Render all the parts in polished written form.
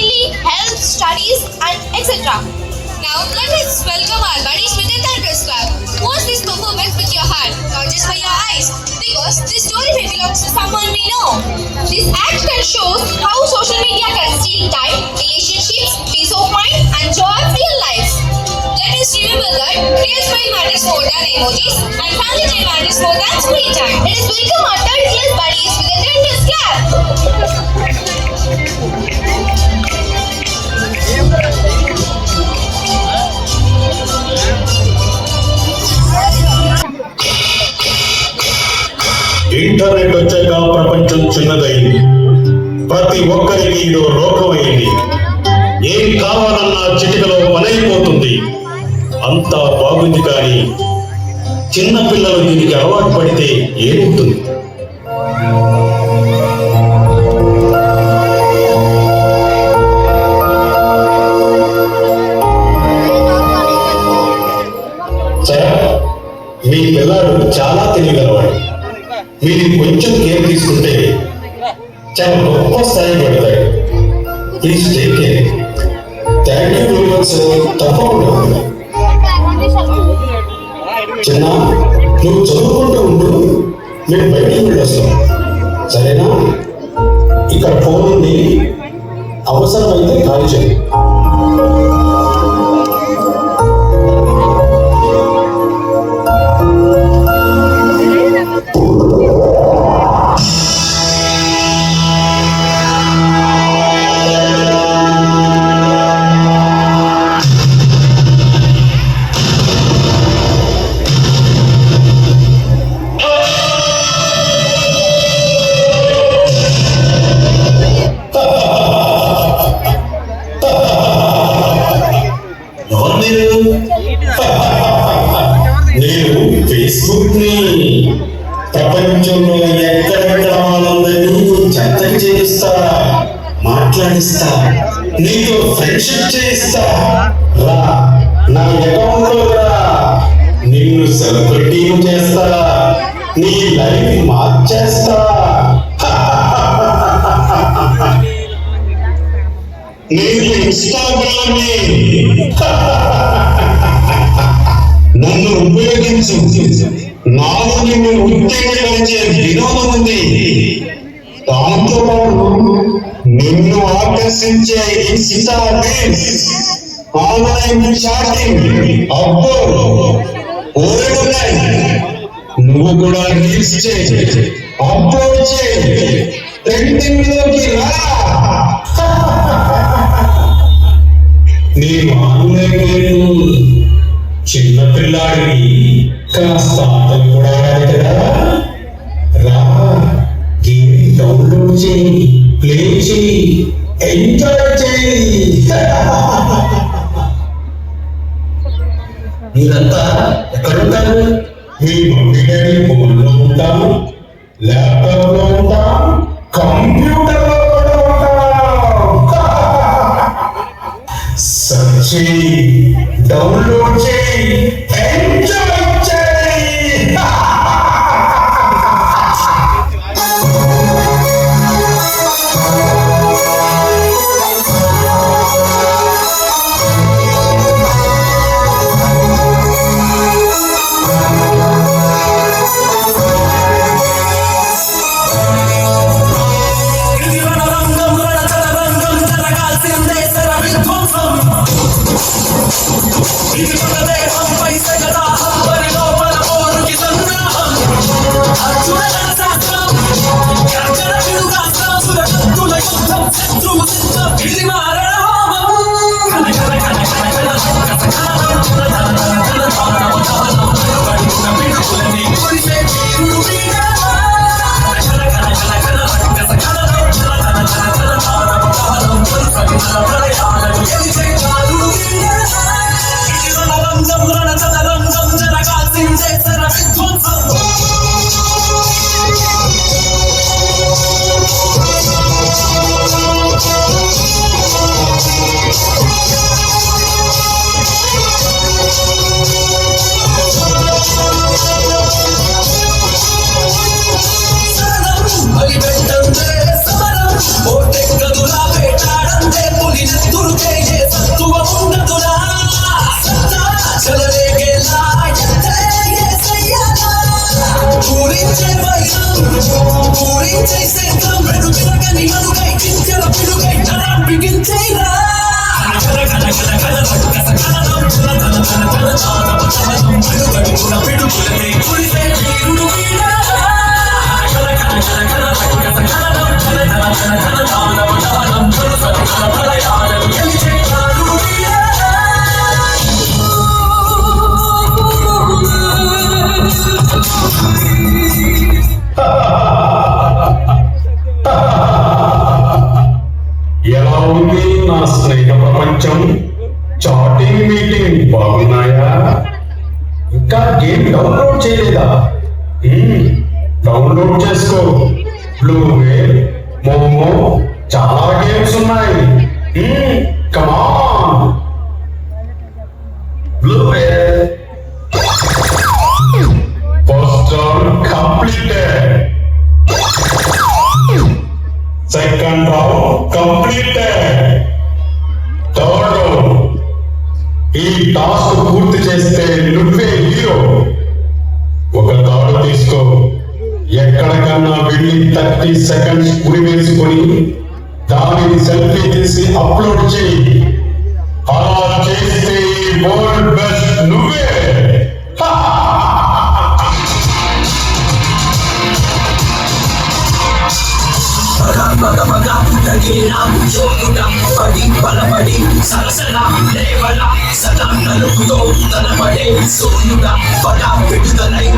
family, health, studies, and etc. Now let us welcome our buddies with the Thunderous Club. Watch this performance with your heart, not just for your eyes, because this story may belong to someone we know. This act can show how social media can steal time, relationships, peace of mind, and joy of real life. Let us remember that real smile matters more than emojis, and family time matters more than screen time. Let us welcome our third class buddies with a Thunderous Club. Internet వచ్చాక ప్రపంచం చిన్నదైంది. ప్రతి ఒక్కరికి ఇదో లోకమైంది. ఏం కావాలన్నా చిటికలో పనైపోతుంది. అంతా బాగుంది, కానీ చిన్న పిల్లలు దీనికి అలవాటు పడితే ఏమవుతుంది? మీ పిల్లాడు చాలా తెలియగలవాడు. మీరు కొంచెం కేర్ తీసుకుంటే చాలా గొప్ప స్థాయి పడతాడు. Please take care. Thank you very much sir. తప్పకుండా చిన్న, నువ్వు చదువుకుంటూ ఉండు, మేము బయటికి వెళ్ళొస్తాం, సరేనా? ఇక్కడ ఫోన్ ఉంది, అవసరమైతే కాల్ చేయి. నేను ఫేస్బుక్ ని ప్రపంచంలో ఎక్కడెక్కడ వాళ్ళందరినీ చర్చకు చేయిస్తా, మాట్లాడిస్తా, నీతో ఫ్రెండ్షిప్ చేయిస్తా. రా నా అకౌంట్ లో రా, నిన్ను సెలబ్రిటీ చేస్తా, నీ లైఫ్ మార్చేస్తా. నేను ఇన్స్టాగ్రామ్ నన్ను ఉపయోగించు. నాకు నిన్ను ఉత్తేజపరిచే వినోదం ఉంది. దాంతో పాటు నిన్ను ఆకర్షించే ఇన్స్టా రీల్స్, ఆన్లైన్ చాటింగ్, అబ్బో ఓడున్నాయి. నువ్వు కూడా రీల్స్ చేయి, అప్లోడ్ చేయి, ట్రెండింగ్ లోకి రా. నీ ఆన్లైన్ చిన్న పిల్లాడిని కాస్త ఆటలు కూడా కదా. రా, గేమ్ డౌన్లోడ్ చేయి, ప్లే చేయి, ఎంజాయ్ చేయి. మీరంతా ఎక్కడుంటారు? మీ మమ్మీ డాడీ ఫోన్లో ఉంటాం, ల్యాప్టాప్ లో ఉంటాం, కంప్యూటర్ లో కూడా ఉంటాం. సర్చ్ చేయి, డౌన్లోడ్ చేయి, ఎంజాయ్ చేయి. ఎలా ఉంది నా స్నేహ ప్రపంచం? చాటింగ్ మీటింగ్ బాగున్నాయా? ఇంకా గేమ్ డౌన్లోడ్ చేయలేదా? డౌన్లోడ్ చేసుకో. బ్లూ వేల్, మోమో, చాలా గేమ్స్ ఉన్నాయి. Come on. Blue whale. First round completed. Second round completed. Third round. ఈ టాస్క్ పూర్తి చేస్తే నువ్వే హీరో. ఒక తాడు తీసుకో. ఎక్కడికన్నా వెళ్ళి 30 సెకండ్స్ ఉరి వేసుకొని దానిని సెల్ఫీ తీసి అప్లోడ్ చేయి. అలా చేస్తే వరల్డ్ బెస్ట్ నువ్వే. పడి బలపడి సరసన లేవల సదా నలుగుతో తనబడే సోనుగా పడ విడుదలై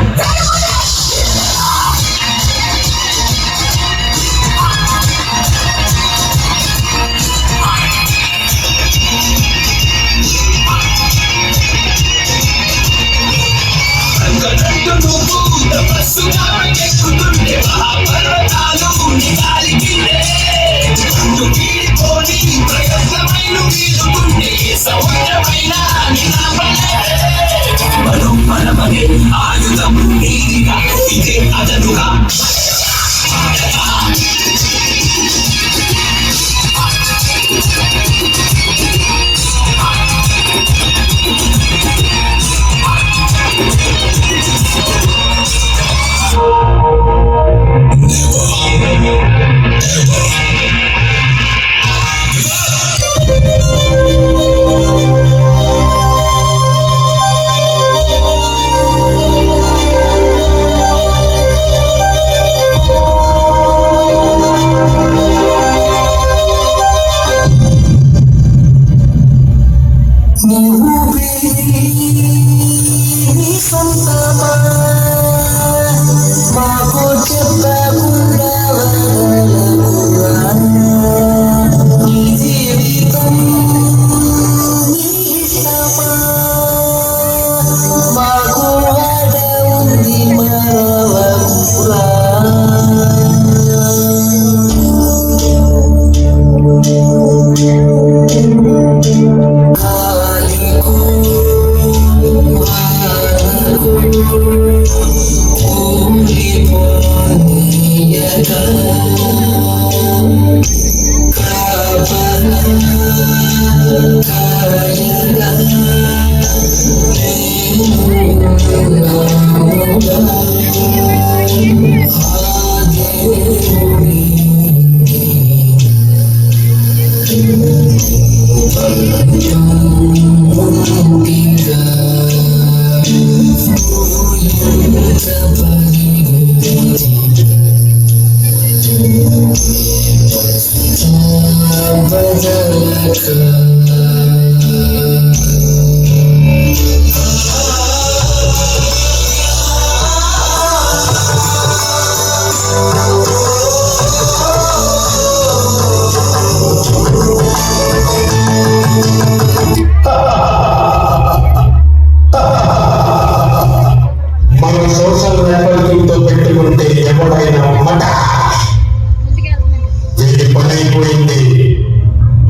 ఎక్కుతుంటే మహాపర్వతాలు నిగాలికిందే పోని ప్రయత్నమైన వీలుకుంటే సౌందర్యమైన బలం బలమనే ఆయుధం నీదిగా ఇదే అదనుగా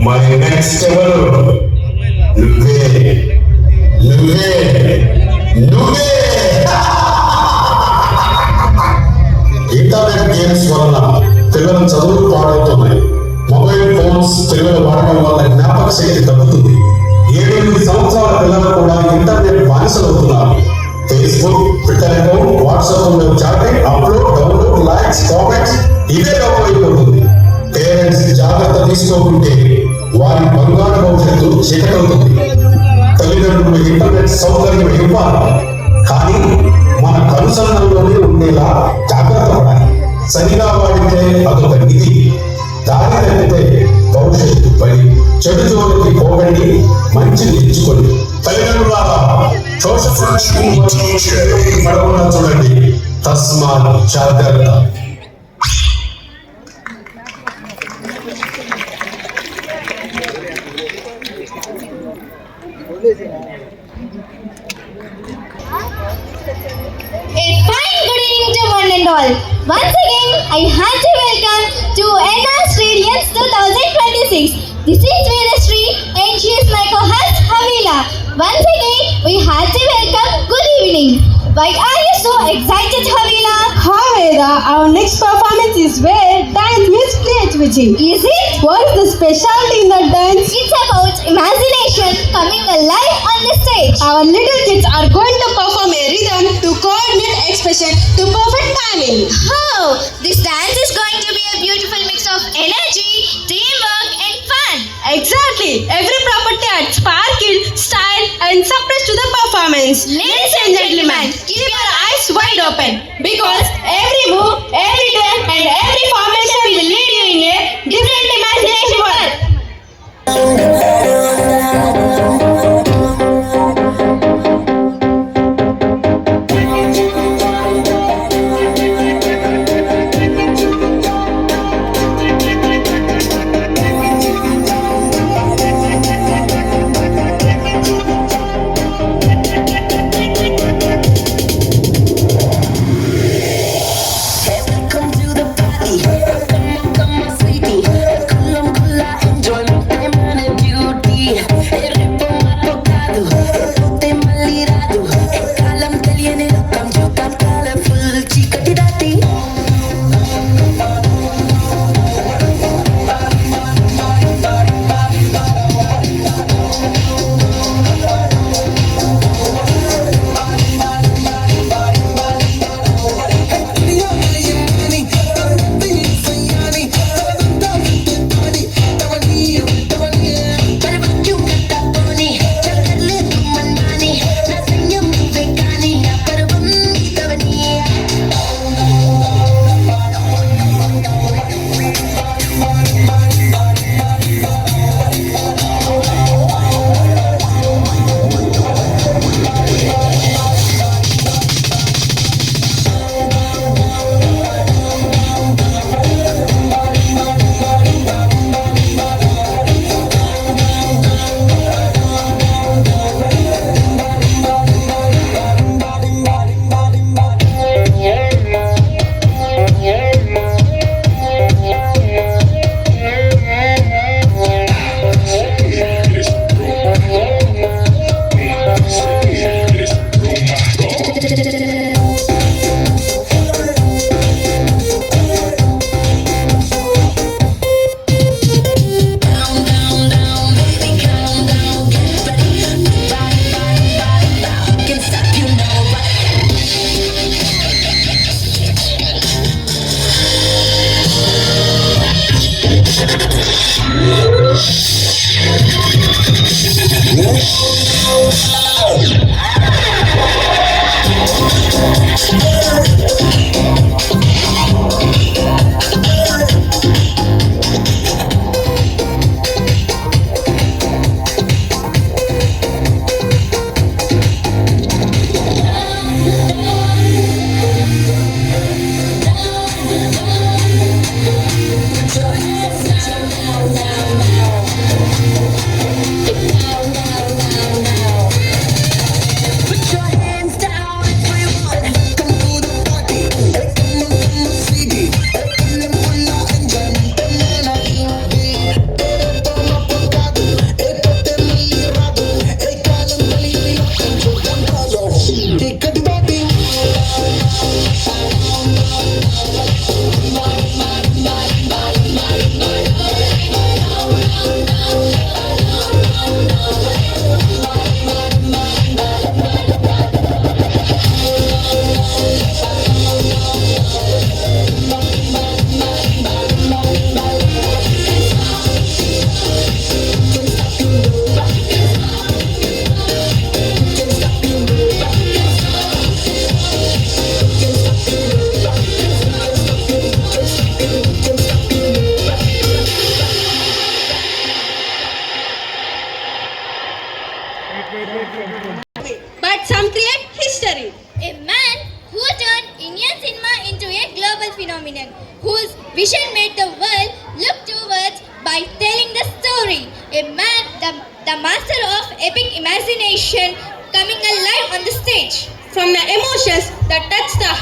మరి నెక్స్ట్ ఎవరు? నువ్వే నువ్వే నువ్వే. ఇంటర్నెట్ గేమ్స్ వలన పిల్లల చదువులు పాడవుతున్నాయి. మొబైల్ ఫోన్స్ పిల్లలు వాడడం వల్ల జ్ఞాపక శక్తి తగ్గుతుంది. 7-8 సంవత్సరాల పిల్లలు కూడా ఇంటర్నెట్ బానిసలవుతున్నారు. ఫేస్బుక్, ట్విట్టర్ అకౌంట్, వాట్సాప్ లో chatting, upload, download, likes, comments ఇదే డబ్బైపోతుంది. పేరెంట్స్ జాగ్రత్త తీసుకోకుంటే వారి బంగారు భవిష్యత్తు చీకటవుతుంది. తల్లిదండ్రులు ఇంటర్నెట్ సౌకర్యం ఇవ్వాలి, కానీ మన కనుసరణలోనే ఉండేలా జాగ్రత్త పడాలి. సరిగా వాడితే అదొక నిధి, దారి తప్పితే భవిష్యత్తు పడి. చెడు జోలికి పోకండి, మంచిని ఎంచుకోండి. తల్లిదండ్రులారా పడకుండా చూడండి. తస్మాత్ జాగ్రత్త. A fine good evening to one and all. Once again, I heartily welcome to Enhanced Radiance 2026. This is Vedasri and she is my co-host Havila. Once again, we heartily welcome. Good evening. Why are you so excited, Havila? Hi Veda, our next performance is where dance meets creativity. Is it? What is the specialty in the dance? It's about imagination coming alive on the stage. Our little kids are going to perform a rhythm to coordinate expression to perfect timing. Oh, this dance is going to be a beautiful mix of energy, teamwork, and fun. Exactly. Every property adds sparkle, style, and surprise to the performance. Ladies and gentlemen, keep your eyes wide open because every move, every turn, and every formation will lead you in a different imagination world. Come to the party, come on, sweetie. Kulla, enjoyment, time and beauty. Ritmo apocado, te malirado. Kalam తెలియని లోకం చూద్దాం colourful చీకటి దాటి. Barbecue kataponi, చక్కర్లే తుమ్మన్నాని. నా సంయం నువ్వే కాని, నా పర్వం నీతవని. Can stop you now. Put your hands down, everyone. Come to the party. Come on, sweetie. Kulla, enjoyment, time and beauty. Ritmo apocado, te malirado. Kalam తెలియని లోకం చూద్దాం colourful చీకటి దాటి. But some create history. A man who turned Indian cinema into a global phenomenon, whose vision made the world look towards by telling the story. A man, the master of epic imagination. imagination coming alive on the stage. From the emotions that touch the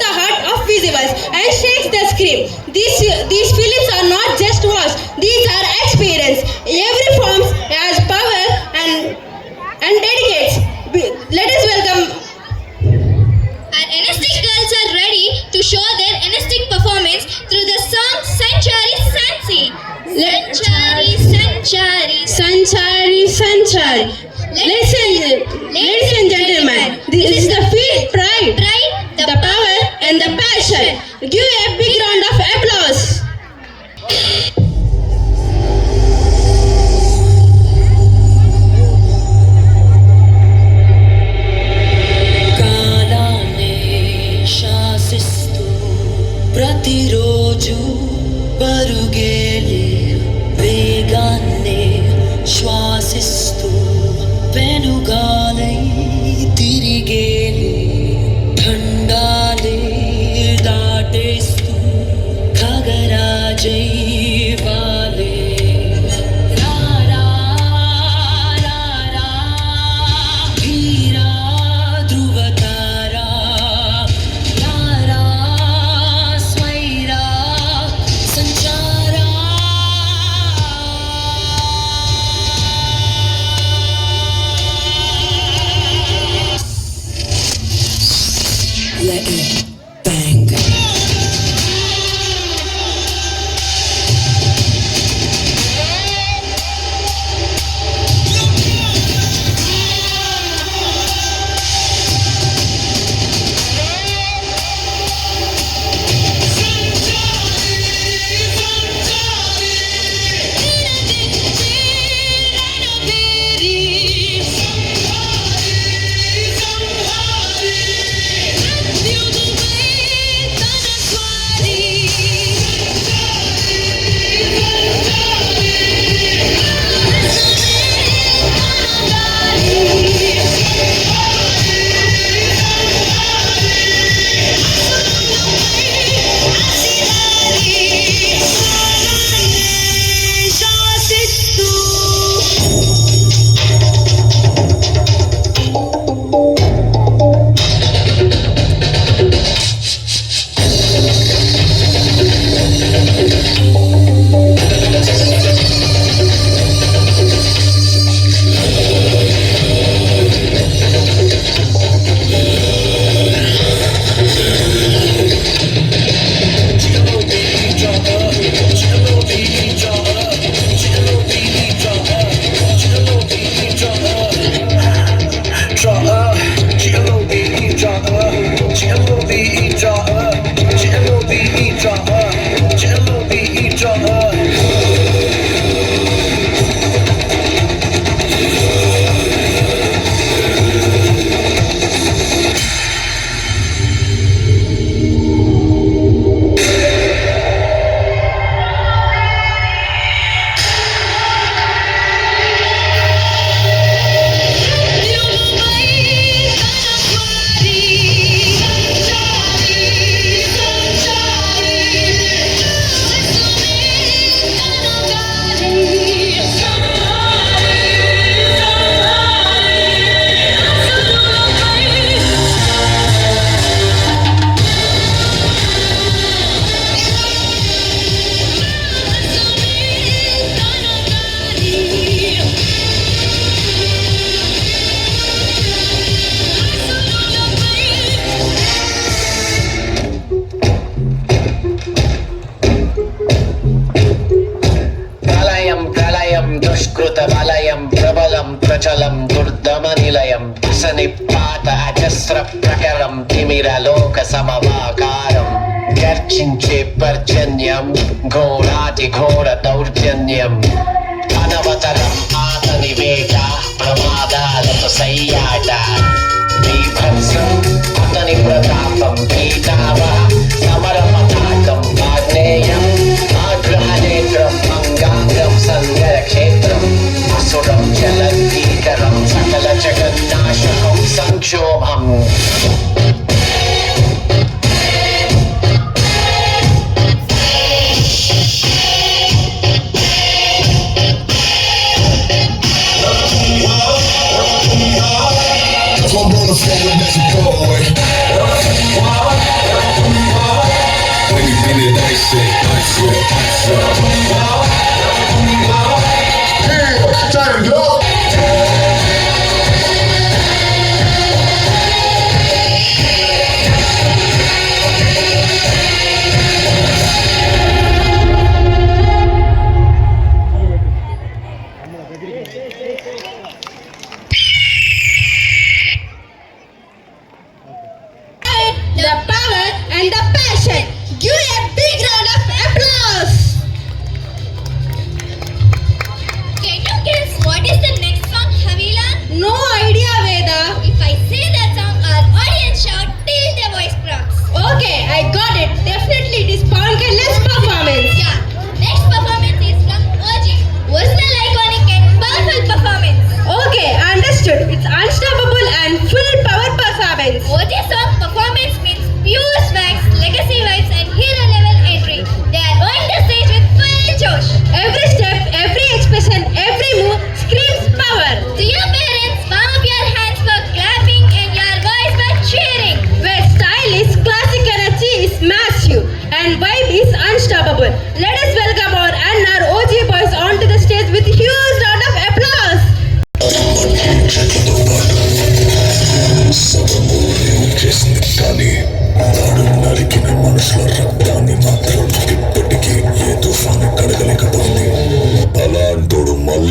heart of visuals and shakes the screen. These films are not just watched, these are experience. Every form has power and dedicates. Let us welcome. Our NSTIC girls are ready to show their NSTIC performance through the song Sanchari Sansi. Sanchari, Sanchari, Sanchari, Sanchari. Ladies and gentlemen, this is the field pride, the power and the passion. Give a big round of applause. కాలాన్ని శాసిస్తూ ప్రతిరోజు పరుగేలే వేగాన్ని శ్వాసిస్తూ వెనుగాలై తిరిగేలే ఖండాలే దాటేస్తూ ఖగరాజై వాలే రారా రారా వీరా ధ్రువతారా రారా స్వైరా సంచారా let it bang. దుష్కృతబలయం ప్రబలం ప్రచలం దుర్దమనిలయం సనిపాత అజస్ర ప్రకరం తిమిరలోక సమవాకారం గర్జించే పర్జన్యం ఘోరాతి ఘోర దౌర్జన్యం అనవతరం ఆతని వేట ప్రమాదాలతో సయ్యాట బీభత్సం అతని ప్రతాపం పీతావ సమర పతాకం ఆగ్నేయం ఆగ్రహనేత్రం అంగాంగం సంగర క్షేత్రం అసురం జలంతీకరం సకల జగన్నాశకం సంక్షోభం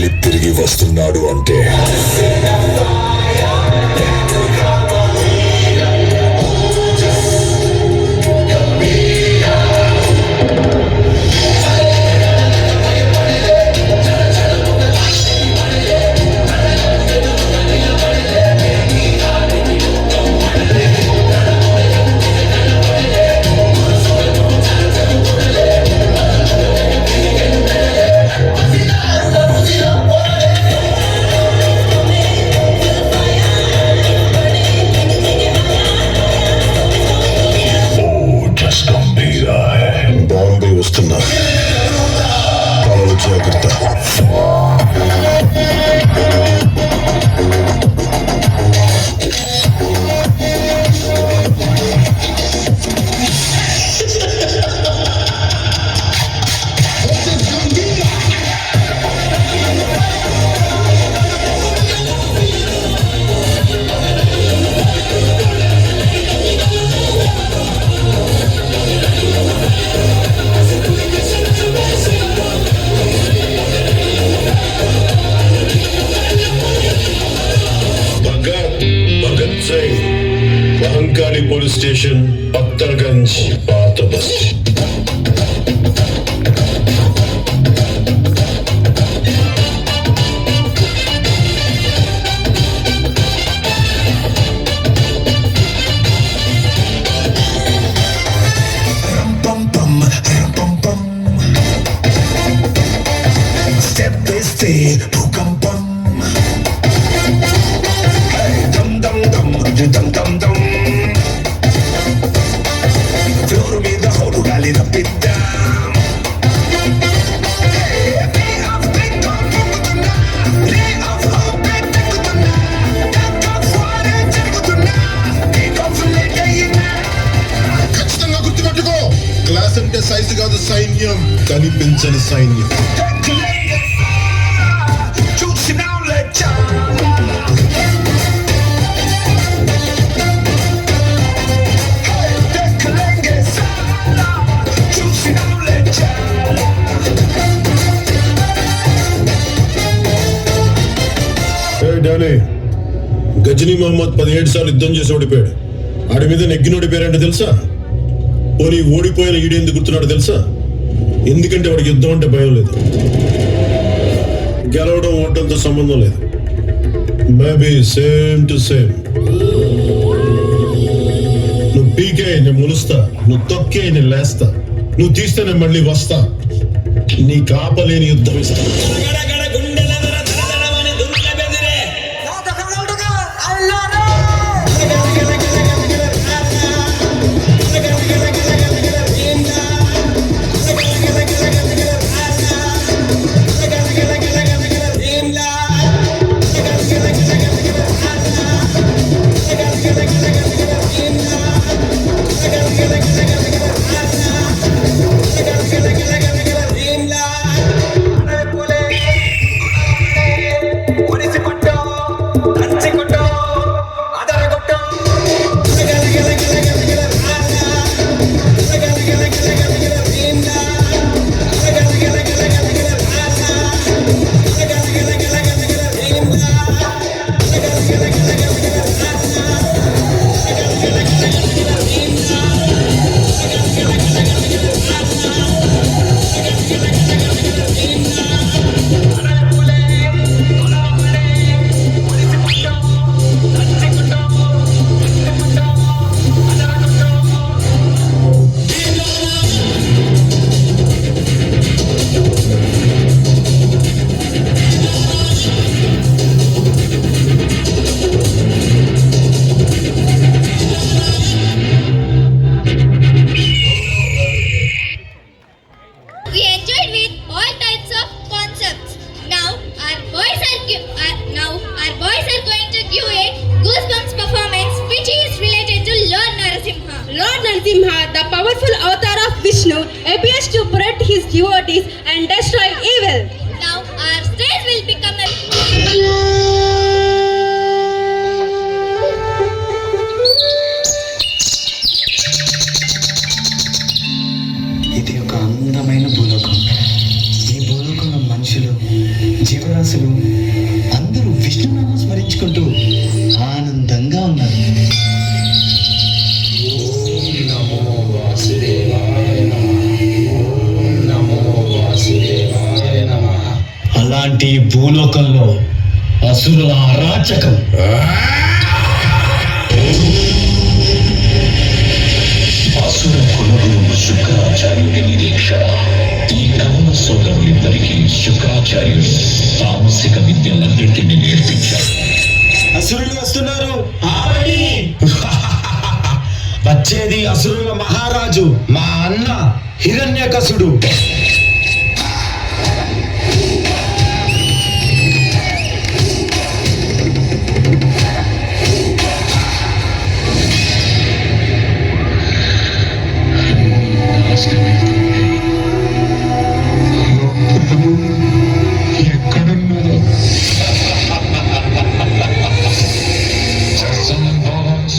మళ్ళీ తిరిగి వస్తున్నాడు అంటే బాంబే వస్తున్నా కలలు జాగ్రత్త महंकाली पुलिस स्टेशन अख्तरगंज पात बस्ती step by step భూకంపం dum dum dum dum dum dum floor మీద హోరు గాలి రప్పిద్దాం ఖచ్చితంగా గుర్తుపెట్టుకో క్లాస్ అంటే సైజు కాదు సైన్యం కనిపించని సైన్యం గజనీ మహమ్మద్ 17 సార్లు యుద్ధం చేసి ఓడిపోయాడు. ఆడి మీద నెగ్గినోడి పేరేంటో తెలుసా? పోనీ ఓడిపోయిన ఈడేందుకు గుర్తున్నాడు తెలుసా? ఎందుకంటే వాడికి యుద్ధం అంటే భయం లేదు, గెలవడం ఓటంతో సంబంధం లేదు. Maybe same to same. నువ్వు పీకే నేను ములుస్తా, నువ్వు తొక్కే నేను లేస్తా, నువ్వు తీస్తే నేను మళ్ళీ వస్తా. నీ కాపలేని యుద్ధం ఇస్తా. Lord Narasimha, the powerful avatar of Vishnu, appears to protect his devotees and destroy evil. Now our stage will become a... ఇది ఒక అందమైన భూలోకం. ఈ భూలోకంలో మనుషులు జీవరాశులు అందరూ విష్ణునామం స్మరించుకుంటూ ఆనందంగా ఉన్నారు. అలాంటి భూలోకంలో అసురుల అరాచకం అసుర కులగురువు శుక్రాచార్యుడి నిరీక్షణ. ఈ కవన సోదరులిద్దరికీ శుక్రాచార్యుడు తామసిక విద్యలన్నింటినీ నేర్పించారు. అసురులు వస్తున్నారు. వచ్చేది అసురుల మహారాజు మా అన్న హిరణ్యకశుడు.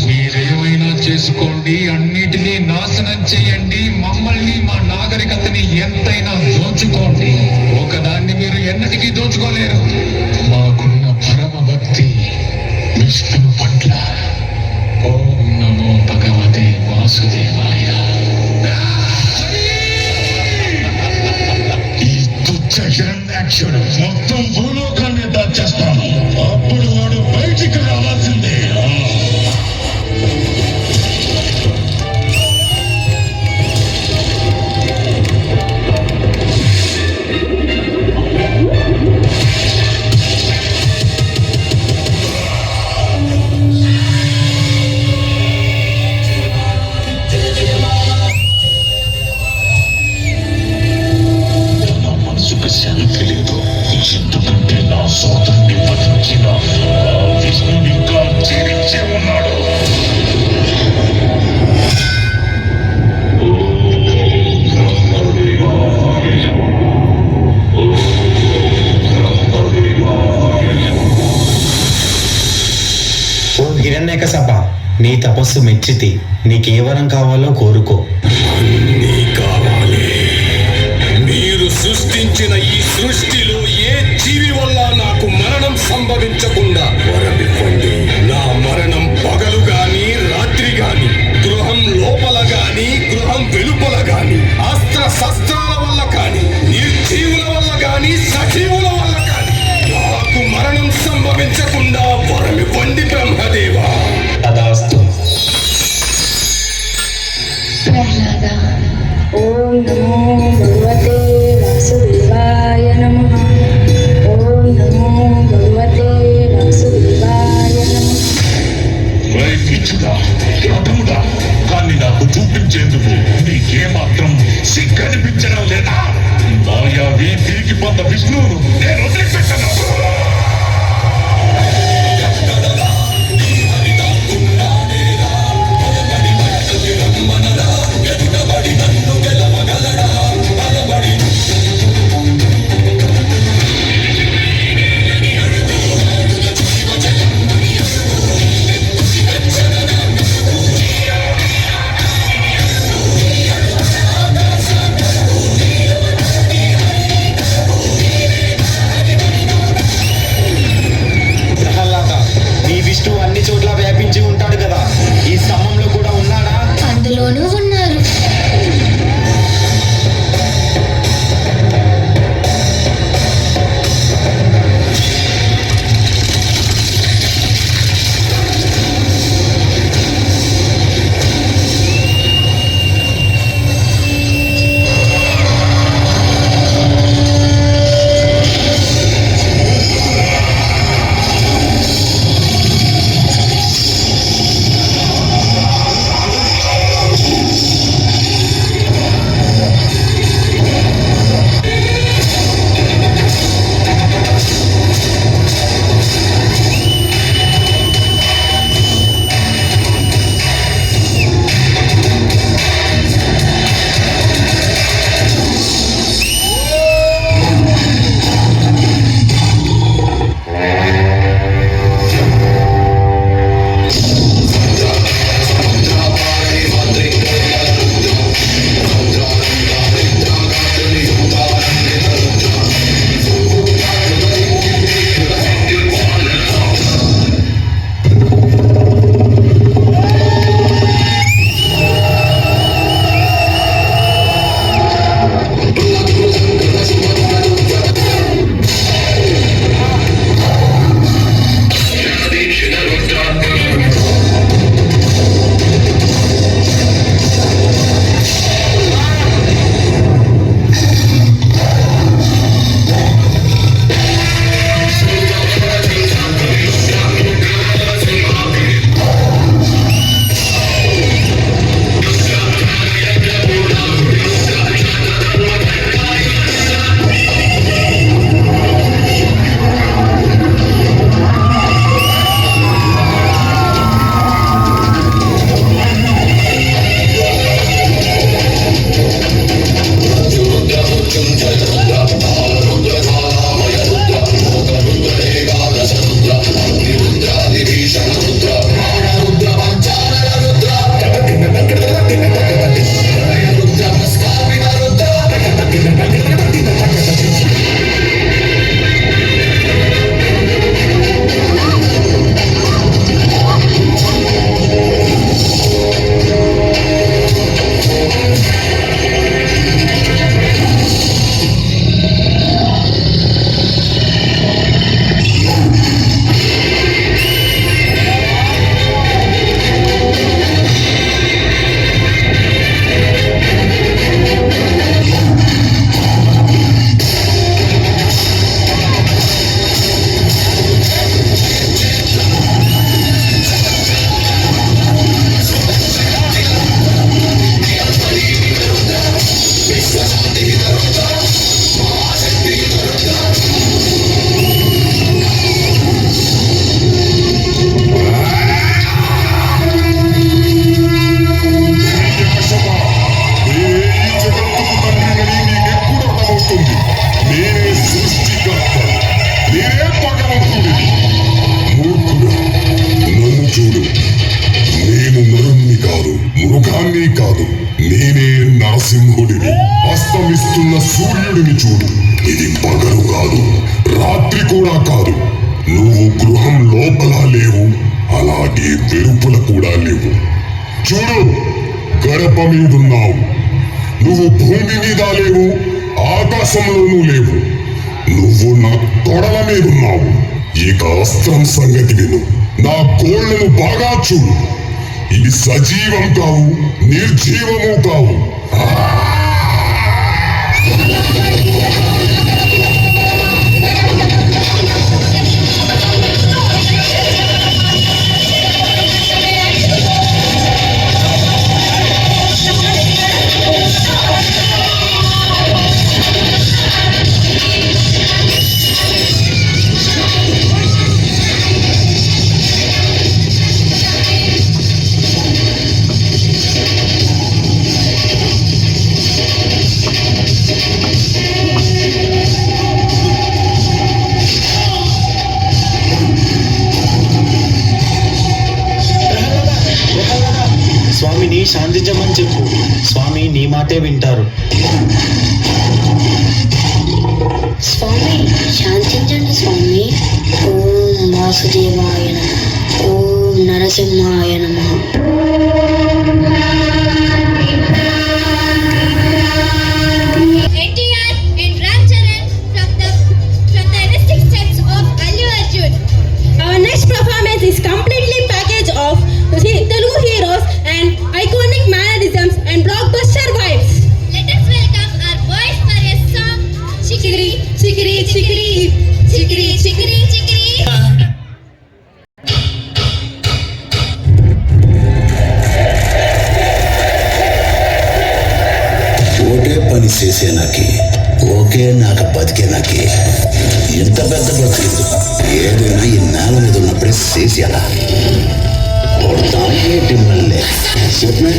మీరేమైనా చేసుకోండి, అన్నిటినీ నాశనం చేయండి, మమ్మల్ని మా నాగరికతని ఎంతైనా దోచుకోండి, ఒకదాన్ని మీరు ఎన్నటికీ దోచుకోలేరు. మాకున్న పరమ భక్తి విష్ణు పట్ల. ఓం నమో భగవతే వాసుదేవాయ. ఈ తుచ్చ హిరణ్యాక్షుడు మొత్తం భూలోకాన్ని దాచేస్తాను. అప్పుడు వాడు బయటికి రావాల్సిందే. నా మనసుకు శాంతి లేదు, ఎందుకంటే నా సోదరుని వధించిన ఆ విష్ణువు ఇంకా జీవించే ఉన్నాడు. ఓ హిరణ్యకశప, నీ తపస్సు మెచ్చితి. నీకే వరం కావాలో కోరుకో. నీ కావాలి. మీరు సృష్టించిన ఈ సృష్టిలో ఏ జీవి వల్ల నాకు మరణం సంభవించకుండా వరమివ్వండి. నా మరణం పగలు గాని రాత్రి గాని, గృహం లోపల గాని గృహం వెలుపల గాని, అస్త్ర శస్త్రాల వల్ల కాని, నిర్జీవుల వల్ల గాని సజీవుల వల్ల కాని నాకు మరణం సంభవించకుండా వరమివ్వండి బ్రహ్మదేవా. తదాస్తు. ప్రహ్లాద. ఓం నమో భగవతే వాసుదేవాయ నమః. ఓం నమో భగవతే వాసుదేవాయ నమః. పిచ్చుదా, అర్థముదా, కానీ నాకు చూపించేందుకు నీకేమాత్రం సిగ్గనిపించడం లేదా? మాయావి తిరిగి పొంద విష్ణువును నేను వదిలిపెట్టను. కూడా కాదు. నువ్వు గృహం లోపల లేవు, అలాగే వెలుపల కూడా లేవు. చూడు, గడప మీదున్నావు. నువ్వు భూమి మీద లేవు, ఆకాశంలోనూ లేవు. నువ్వు నా తొడల మీదున్నావు. ఇక అస్త్రం సంగతి విను. నా కోళ్లను బాగా చూడు. ఇవి సజీవం కావు, నిర్జీవము కావు. స్వామిని శాంతించమని చెప్పు. స్వామి నీ మాటే వింటారు. స్వామి శాంతించండి స్వామి. ఓం వాసుదేవాయ నమః. ఓం నరసింహాయ నమః. NTR and Ram Charan from the artistic steps of Allu Arjun. Our next performance is completely package of Telugu heroes and iconic mannerisms and blockbuster vibes. Let us welcome our boys for a song. Chikiri, chikiri, chikiri, chikiri, chikiri, chikiri. ఓటే పని చేసేనాకి, okay నాకు బతికేనాకి ఇంత పెద్ద బతుకు ఏదైనా ఈ నేల మీద ఉన్నప్పుడే చేసేలా కొడతాం ఏంటి మళ్ళీ చెప్పే.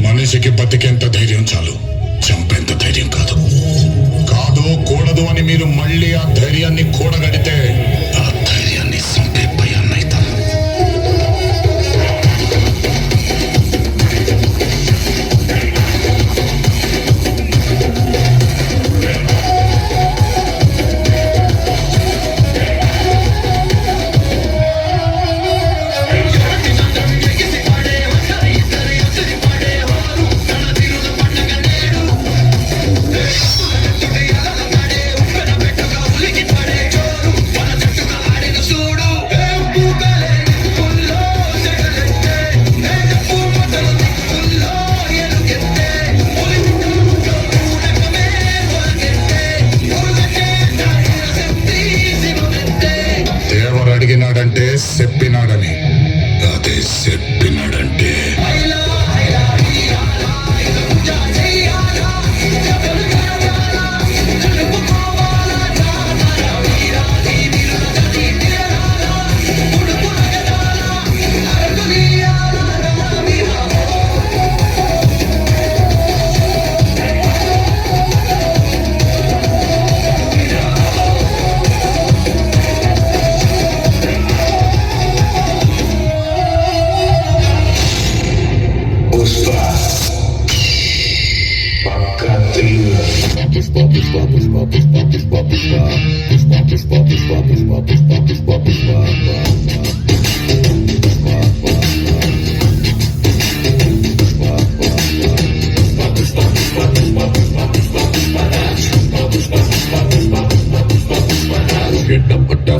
మనిషికి బతికేంత ధైర్యం చాలు, చంపేంత ధైర్యం కాదు. కాదు కూడదు అని మీరు మళ్ళీ ఆ ధైర్యాన్ని కూడగడితే ఆ ధైర్యాన్ని చంపే భయాన్నైతాం. అడిగినాడంటే చెప్పినాడని, అదే చెప్పినాడంటే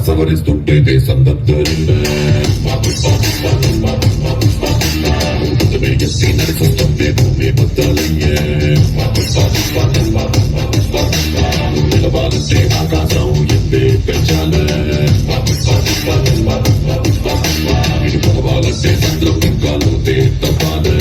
సవరిస్తుంటే దేశం దద్దరిల్లే ఎత్తి నడిచొస్తుంటే భూమి బద్దలయ్యే నిలవాలంటే ఆకాశం ఎత్తే పెంచాలే ఇది పోవాలంటే చంద్రం ఇంకాలో తప్పాలే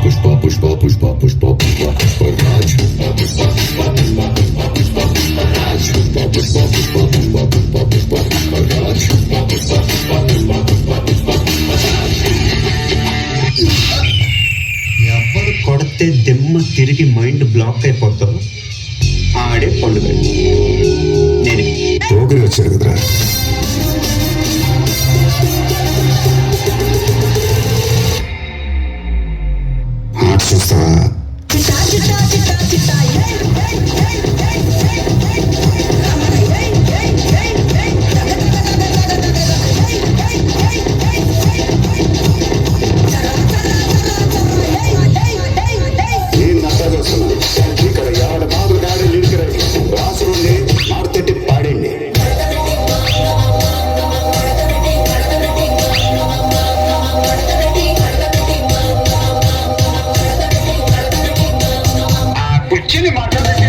పుష్ప పుష్ప పుష్ప పుష్ప పుష్ప రాజ్ పుష్ప పుష్ప పుష్ప పుష్ప పుష్ప రాజ్ పుష్ప పుష్ప పుష్ప పుష్ప పుష్ప పుష్ప పుష్ప రాజ్ పుష్ప పుష్ప పుష్ప పుష్ప ఎవరు కొడితే దెమ్మ తిరిగి మైండ్ బ్లాక్ అయిపోతావు ఆడే పండుగ నేను పోగరి వచ్చారు కదరా ఆట చూస్తావా నేను నష్టం చేస్తున్నాను ఇక్కడ యాడ బాబు గాడి లిరిక్ రాసుకుండి మార్తెట్టి పాడండి కూర్చుని మాట్లాడండి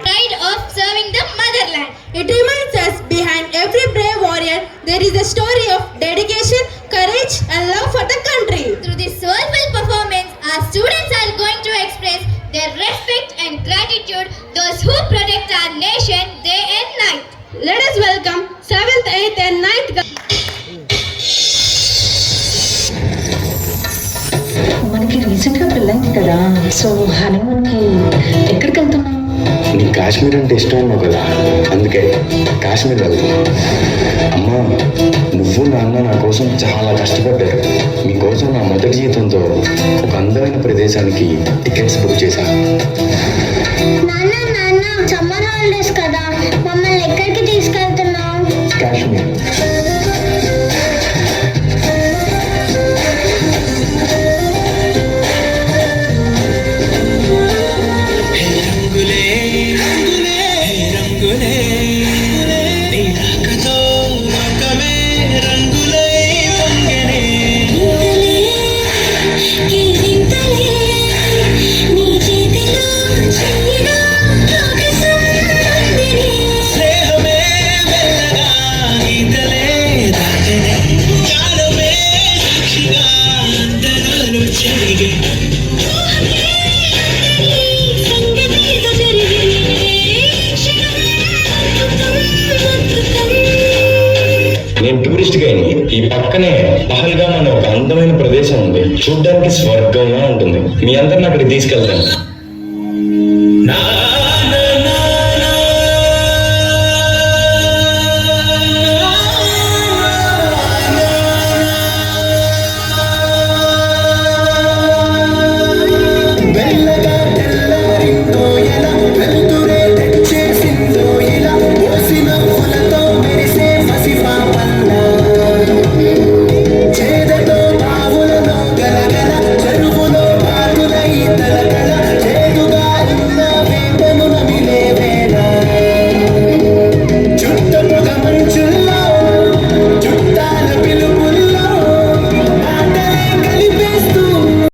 Pride of serving the motherland. It reminds us behind every brave warrior there is a story of dedication, courage and love for the country. Through this soulful performance, our students are going to express their respect and gratitude those who protect our nation day and night. Let us welcome 7th, 8th and 9th మనకి recent గా పెళ్ళైంది కదా, so honeymoon కి ఎక్కడికి వెళ్తున్నాం? నీకు కాశ్మీర్ అంటే ఇష్టం ఉన్నావు కదా, అందుకే కాశ్మీర్ వెళ్తాం. అమ్మా, నువ్వు నాన్న నా కోసం చాలా కష్టపడ్డారు. మీకోసం నా మొదటి జీతంతో ఒక అందమైన ప్రదేశానికి టికెట్స్ బుక్ చేశాను. నాన్న నాన్న సమ్మర్ హాలిడేస్ కదా, మమ్మల్ని ఎక్కడికి తీసుకెళ్తున్నావు? కాశ్మీర్. నేను టూరిస్ట్ గైడ్ని. ఈ పక్కనే పహల్గామ్ అనే ఒక అందమైన ప్రదేశం ఉంది, చూడ్డానికి స్వర్గంగా ఉంటుంది. మీ అందరిని అక్కడికి తీసుకెళ్తాను.